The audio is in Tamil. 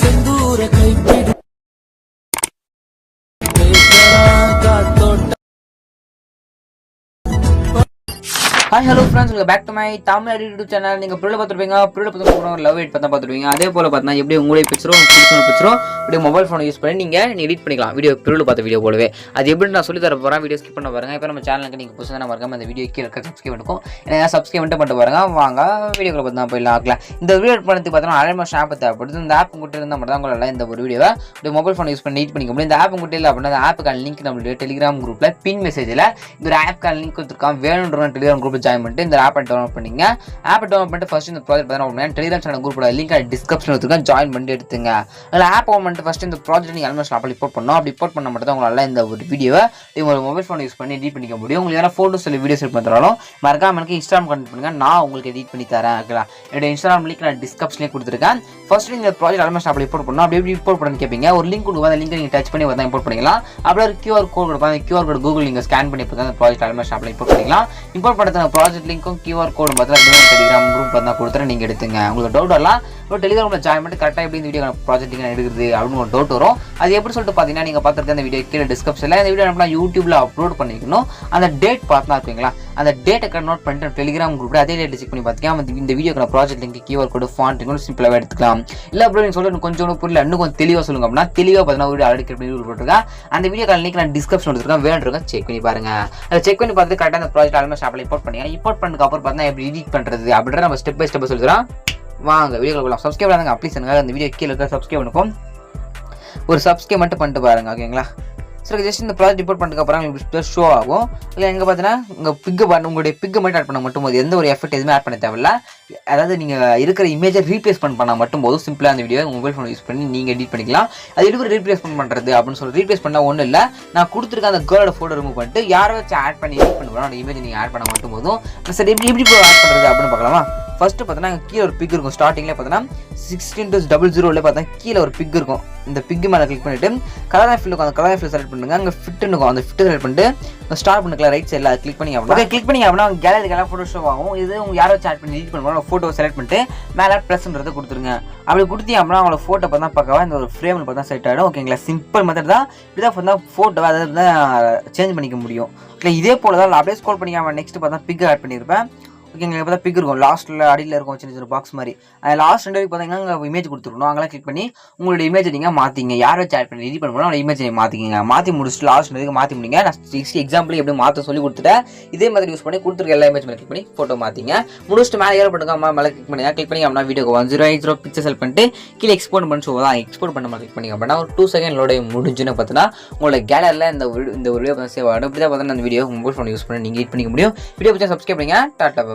செந்தூர கைப்பிடி hi hello friends, welcome back to my Tamil YouTube channel. நீங்கள் ப்ரொடக்ட் பார்த்துருப்பீங்க, ப்ரொடக்ட் பார்த்து ஒரு லவ் எடிட் பார்த்தா பார்த்துருப்பீங்க. அதே போல் பார்த்தா எப்படி உங்களுடைய பிக்சரும் பிக்சரும் இப்படி மொபைல் ஃபோனை யூஸ் பண்ணி நீங்கள் எடிட் பண்ணிக்கலாம். வீடியோ ப்ரொடக்ட் பார்த்த வீடியோ போலவே அது எப்படி நான் சொல்லி தர போகிறேன். வீடியோ ஸ்கிப் பண்ண பாருங்க. இப்போ நம்ம சேனலுக்கு நீங்கள் புதுசாக மறக்காம அந்த வீடியோ கீழே சப்ஸ்கிரைப் பண்ணிக்கும். ஏன்னா சப்ஸ்கிரைப் பண்ணிட்டு பாருங்க. வாங்க வீடியோக்குள்ள பார்த்து தான் போயிடலாம் ஆகலாம். இந்த வீடியோ பண்ணி பார்த்தோன்னா அலைட் ஆப் தேவைப்படுது. இந்த ஆப் உங்கள்கிட்ட இருந்தால் மட்டும் தான் உங்களால் இந்த ஒரு வீடியோவை இப்படி மொபைல் ஃபோன் யூஸ் பண்ணி எடிட் பண்ணிக்க முடியும். இந்த ஆப் உங்கள்கிட்ட இல்லை அப்படின்னா அந்த ஆப்புக்கான லிங்க் நம்மளுடைய டெலிகிராம் குரூப்பில் பின் மெசேஜில் இந்த ஒரு ஆப்புக்கான லிங்க் கொடுத்துருக்கான். வேணுன்ற டெலிகிராம் குரூப்பில் ஜாயின் பண்ணிட்டு இந்த ஆப் டவுன்லோட் பண்ணீங்க. ஆப் டவுன்லோட் பண்ணிட்டு ஃபர்ஸ்ட் இந்த ப்ராஜெக்ட் பார்த்தா டெலிகிராம் சேனல் குரூப்போட லிங்க் டிஸ்கிரிப்ஷன் எடுத்துக்கோங்க. ஜாயின் பண்ணி எடுத்துங்க. அதில் ஆப் ஓப்பன் பண்ணிட்டு ஃபர்ஸ்ட் இந்த ப்ராஜெக்ட் நீங்கள் ஆல்மோஸ்ட் அப்போ ரிப்போர்ட் பண்ணணும். அப்படி ரிப்போர்ட் பண்ண மட்டும் தான் உங்களால் இந்த ஒரு வீடியோவை உங்கள் மொபைல் ஃபோன் யூஸ் பண்ணி எடிட் பண்ணிக்க முடியும். உங்களுக்கு எதனா ஃபோட்டோஸ் இல்லை வீடியோஸ் எடிட் பண்ணுறாலும் மறக்காம எனக்கு இன்ஸ்டாகிராம் கனெக்ட் பண்ணுங்க. நான் உங்களுக்கு எடிட் பண்ணி தரேன். ஓகேங்களா? என்னோட இன்ஸ்டாகிராம் லிங்க் நான் டிஸ்கிரிப்ஷன்லேயே கொடுத்துருக்கேன். ஃபர்ஸ்ட் இந்த ப்ராஜெக்ட் ஆல்மோஸ்ட் அப்போ ரிப்போர்ட் பண்ணணும். அப்படி எப்படி ரிப்போர்ட் பண்ணி கேட்பீங்க. ஒரு லிங்க் கொடுங்க. அந்த லிங்க் நீங்கள் டச் பண்ணி வந்து இம்போர்ட் பண்ணிக்கலாம். அப்படியே ஒரு QR கோட் கொடுப்பாங்க. அந்த QR கோட் கூகுள் நீங்கள் ஸ்கேன் பண்ணி அந்த ப்ராஜெக்ட் ஆல்மோஸ்ட் அப்போ இம்போர்ட் பண்ணிக்கலாம். இம்போர்ட் பண்ணுறது ப்ராஜெக்ட் லிங்க்கும் QR கோடும் பார்த்தா டெலிகிராம் குரூப் தான் கொடுத்துட்டு நீங்கள் எடுத்துங்க. உங்களுக்கு டவுட் வரலாம். ஒரு டெலிகிராமில் ஜாயின் பண்ணிட்டு கரெக்டாக எப்படி இந்த வீடியோ ப்ராஜெக்ட் எடுக்குது அப்படின்னு ஒரு டவுட் வரும். அது எப்படி சொல்லிட்டு பார்த்தீங்கன்னா நீங்கள் பார்த்துருக்க அந்த வீடியோ கீழே டிஸ்கிரிப்ஷனில் இந்த வீடியோ நம்ம யூடியூப்ல அப்லோட் பண்ணிக்கணும். அந்த டேட் பார்த்தா இருக்குங்களா, அந்த டேட்டை நோட் பண்ணிட்டு டெலிகிராம் குரூப்பில் அதே டேட் செக் பண்ணி பார்த்தீங்கன்னா இந்த வீடியோக்கு ப்ராஜெக்ட் லிங்க் QR கோடு ஃபாண்ட் சிம்பிளாக எடுத்துக்கலாம். இல்லை அப்படி நீங்கள் சொல்லிட்டு கொஞ்சம் புரியல இன்னும் கொஞ்சம் தெளிவாக சொல்லுங்க அப்படின்னா தெளிவாக பார்த்தீங்கன்னா வீடியோ ஆல்ரெடி கிரியேட் பண்ணி போட்டுருக்கேன். அந்த வீடியோ லிங்க் நான் டிஸ்கிரிப்ஷன் எடுத்துருக்கேன். வேணுங்க செக் பண்ணி பாருங்க. அதை செக் பண்ணி பார்த்துட்டு கரெக்டாக அந்த ப்ராஜெக்ட் ஆல்மோஸ்ட் ஆப்பில் இம்போர்ட் பண்ணி இம்போர்ட் பண்ணதுக்கு அப்புறம் பார்த்தீங்கன்னா எப்படி எடிட் பண்ணுறது அப்படின்ற நம்ம ஸ்டெப் பை ஸ்டெப் சொல்லிடுறோம். வாங்க வீடியோக்குள்ள போகலாம். சப்ஸ்கிரைப் பண்ணுங்க. ப்ளீஸ் அந்த வீடியோ கீழே இருக்க சப்ஸ்கிரைப் பண்ணுவோம். ஒரு சப்ஸ்கிரைப் மட்டும் பண்ணிட்டு பாருங்க. ஓகேங்களா? சரி, ஜஸ்ட் இந்த ப்ராஜெக்ட் ரிப்போர்ட் பண்ணதுக்கு அப்புறம் உங்களுக்கு ஷோ ஆகும். இல்லை எங்கே பார்த்தீங்கன்னா உங்கள் பிக்கு உங்களுடைய பிக்கு மட்டும் ஆட் பண்ண மட்டும் போது எந்த ஒரு எஃபெக்ட் எதுவுமே ஆட் பண்ண தேவையில்ல. அதாவது நீங்கள் இருக்கிற இமேஜை ரீப்ளேஸ்மெண்ட் பண்ணால் மட்டும் போதும். சிம்பிளாக அந்த வீடியோ மொபைல் ஃபோன் யூஸ் பண்ணி நீங்கள் எடிட் பண்ணிக்கலாம். அது எப்படி ரீப்ளேஸ்மெண்ட் பண்ணுறது அப்படின்னு சொல்லி ரீப்ளேஸ் பண்ணால் ஒன்றும் இல்லை. நான் கொடுத்துருக்க அந்த கேர்ளோட ஃபோட்டோ ரிமூவ் பண்ணிட்டு யாரை வச்சு ஆட் பண்ணி எடிட் பண்ணுவோம். அந்த இமேஜ் நீங்கள் ஆட் பண்ண மட்டும் போதும். சரி, எப்படி ஆட் பண்ணுறது அப்படின்னு பார்க்கலாமா? ஃபர்ஸ்ட் பார்த்தோன்னா கீழே ஒரு பிக் இருக்கும். ஸ்டார்டிங்லேயே பார்த்தோன்னா 16:00 பார்த்தா கீழே ஒரு பிக் இருக்கும். இந்த பிக் மேலே கிளிக் பண்ணிட்டு கலர் ஃபில் இருக்கும். அந்த கலர் ஃபில் செலக்ட் பண்ணுங்க. அங்கே ஃபிட் இருக்கும். அந்த ஃபிட் செலக்ட் பண்ணிட்டு ஸ்டார்ட் பண்ணிக்கலாம். ரைட் சைடில் கிளிக் பண்ணி அப்படின்னா கிளிக் பண்ணி அப்படின்னா கேலரிக்கெல்லாம் ஃபோட்டோ ஷோ ஆகும். இது உங்க யாரை வச்சு ஆட் பண்ணி எடிட் பண்ணுவாங்க. ஃபோட்டோ செலக்ட் பண்ணிட்டு மேலே ப்ளஸ்ன்றதை கொடுத்துருங்க. அப்படி கொடுத்தீங்க அப்படின்னா அவங்களோட ஃபோட்டோ பார்த்தா பார்க்கவா இந்த ஒரு ஃப்ரேமில் பார்த்தா செட் ஆகிடும். ஓகேங்களா? சிம்பிள் மெத்தட் தான். இப்படிதான் பார்த்தா ஃபோட்டோ அதாவது தான் சேஞ்ச் பண்ணிக்க முடியும். இல்லை இதே போல தான் அப்படியே ஸ்க்ரோல் பண்ணி நெக்ஸ்ட் பார்த்தா பிக் ஆட் பண்ணியிருப்பேன். ஓகேங்களா? இப்போ தான் பிக் இருக்கும். லாஸ்ட்டில் அடியில் இருக்கும் சின்ன சின்ன பாக்ஸ் மாதிரி. லாஸ்ட் 2 வரைக்கும் பார்த்தீங்கன்னா அங்கே இமேஜ் கொடுத்துருக்கணும். அங்கெல்லாம் கிளிக் பண்ணி உங்களுடைய இமேஜை நீங்கள் மாற்றிங்க. யாரை வச்சு ஆட் பண்ணி எடிட் பண்ணணும் அவங்களோட இமேஜை மாற்றிக்கிங்க. மாற்றி முடிச்சுட்டு லாஸ்ட் வரைக்கும் மாற்றி முடிங்க. நான் எக்ஸாம்பிள் எப்படி மாற்ற சொல்லி கொடுத்துட்டேன். இதே மாதிரி யூஸ் பண்ணி கொடுத்துருக்க எல்லா இமேஜ் மேலே கிளிக் பண்ணி ஃபோட்டோ மாற்றிங்க. முடிச்சுட்டு மேலே ஏற பண்ணுங்க. அம்மா மேலே கிளிக் பண்ணி அப்படின்னா வீடியோக்கு 1080 பிக்சர் செலக்ட் பண்ணிட்டு கீழே எக்ஸ்போர்ட் பண்ணி சொல்லுவோம். எக்ஸ்போர்ட் பண்ண மாதிரி கிளிக் பண்ணி அப்படின்னா ஒரு 2 செகண்ட் லோட முடிஞ்சுன்னு பார்த்தீங்கன்னா உங்களோட கேலரியில் இந்த ஒரு வீடியோ சேவ் ஆகிடும். இப்படி தான் பார்த்தீங்கன்னா அந்த வீடியோ மொபைல் ஃபோன் யூஸ் பண்ணி நீங்கள் எடிட் பண்ணிக்க முடியும். வீடியோ பற்றி சப்ஸ்கிரைப் பண்ணுங்க. டாட்டா.